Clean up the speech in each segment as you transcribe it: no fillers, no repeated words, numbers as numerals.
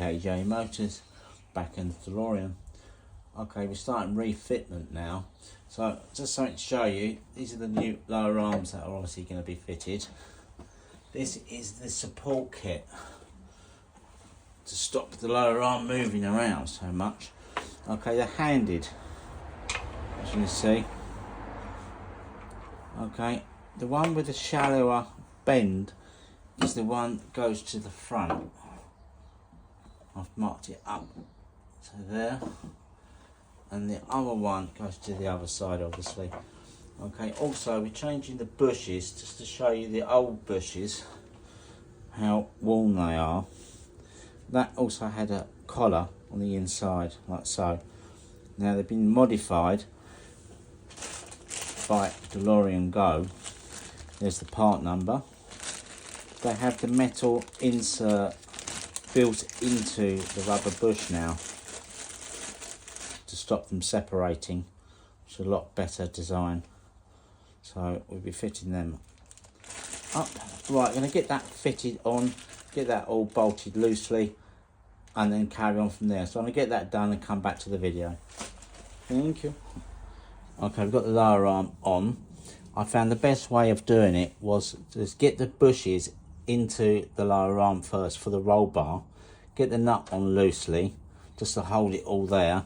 KJ Motors, back in the DeLorean. Okay, we're starting refitment now. So just something to show you, these are the new lower arms that are obviously going to be fitted. This is the support kit to stop the lower arm moving around so much. Okay, they're handed, as you can see. Okay, the one with the shallower bend is the one that goes to the front. I've marked it up to there, and the other one goes to the other side, obviously. Okay, also we're changing the bushes just to show you the old bushes, how worn they are. That also had a collar on the inside, like so. Now they've been modified by DeLorean Go. There's the part number. They have the metal insert built into the rubber bush now to stop them separating. It's a lot better design. So we'll be fitting them up. Right, I'm going to get that fitted on, get that all bolted loosely, and then carry on from there. So I'm going to get that done and come back to the video. Thank you. Okay, we've got the lower arm on. I found the best way of doing it was just get the bushes into the lower arm first for the roll bar, get the nut on loosely just to hold it all there,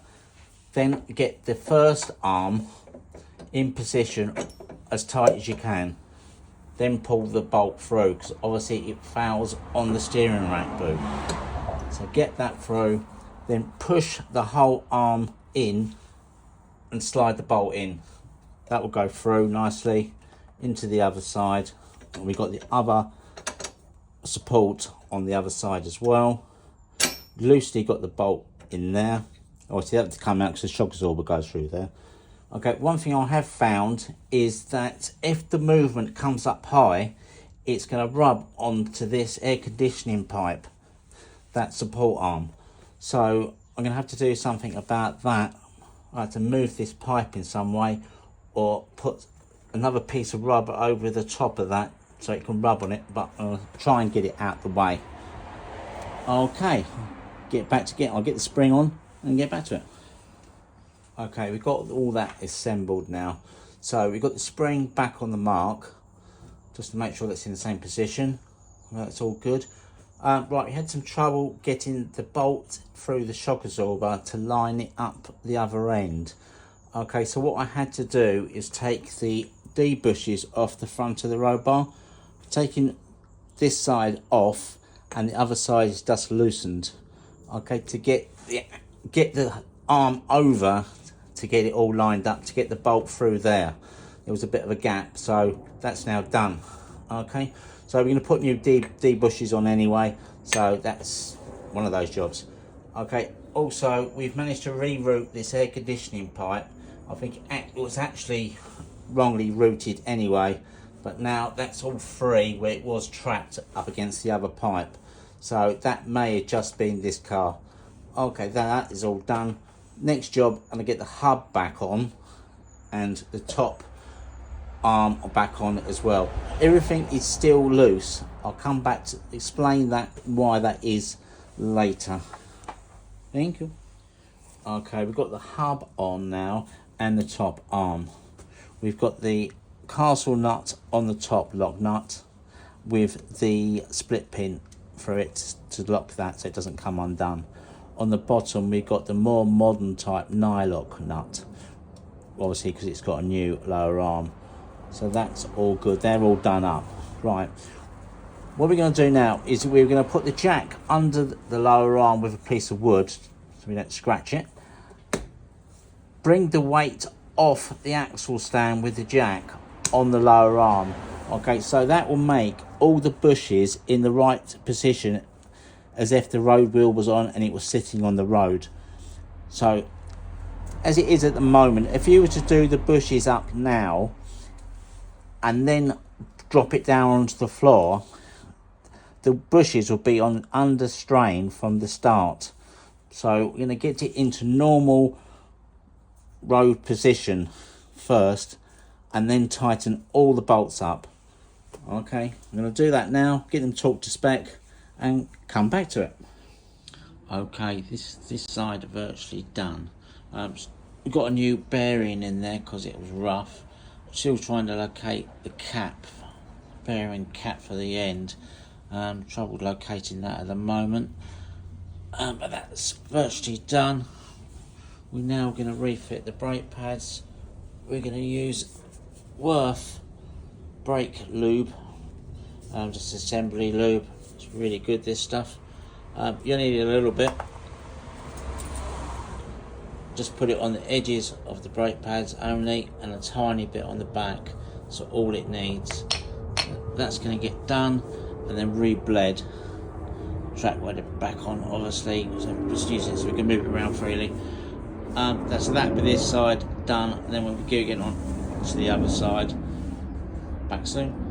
then get the first arm in position as tight as you can, then pull the bolt through, because obviously it fouls on the steering rack boot. So get that through, then push the whole arm in and slide the bolt in. That will go through nicely into the other side. And we've got the other support on the other side as well. Loosely got the bolt in there. Obviously that have to come out because the shock absorber goes through there. Okay, one thing I have found is that if the movement comes up high, it's going to rub onto this air conditioning pipe, that support arm. So I'm going to have to do something about that. I have to move this pipe in some way, or put another piece of rubber over the top of that so it can rub on it, but I'll try and get it out the way. Okay, I'll get the spring on and get back to it. Okay, we've got all that assembled now. So we've got the spring back on the mark, just to make sure that's in the same position. That's all good. Right, we had some trouble getting the bolt through the shock absorber to line it up the other end. Okay, so what I had to do is take the D bushes off the front of the roll bar, taking this side off, and the other side is just loosened. Okay, to get the arm over, to get it all lined up, to get the bolt through there. There was a bit of a gap, so that's now done. Okay, so we're going to put new D bushes on anyway, so that's one of those jobs. Okay, also we've managed to reroute this air conditioning pipe. I think it was actually wrongly routed anyway, but now that's all free where it was trapped up against the other pipe. So that may have just been this car. Okay, that is all done. Next job, I'm going to get the hub back on and the top arm back on as well. Everything is still loose. I'll come back to explain that, why that is, later. Thank you. Okay, we've got the hub on now and the top arm. We've got the castle nut on the top, lock nut, with the split pin for it to lock that so it doesn't come undone. On the bottom we've got the more modern type nylock nut, obviously because it's got a new lower arm. So that's all good, they're all done up. Right, what we're going to do now is we're going to put the jack under the lower arm with a piece of wood so we don't scratch it. Bring the weight off the axle stand with the jack on the lower arm. Okay, so that will make all the bushes in the right position, as if the road wheel was on and it was sitting on the road. So as it is at the moment, if you were to do the bushes up now and then drop it down onto the floor, the bushes will be on under strain from the start. So we're going to get it into normal road position first and then tighten all the bolts up. Okay, I'm going to do that now, get them torqued to spec and come back to it. Okay, this side virtually done. We've got a new bearing in there because it was rough. Still trying to locate the cap, bearing cap for the end. Trouble locating that at the moment. But that's virtually done. We're now going to refit the brake pads. We're going to use Worth brake lube, just assembly lube. It's really good, this stuff. You'll need a little bit. Just put it on the edges of the brake pads only, and a tiny bit on the back. So all it needs. That's going to get done, and then re-bled. Track weight it back on, obviously. So I'm just using it so we can move it around freely. That's that with this side done, and then we'll go again on to the other side. Back soon.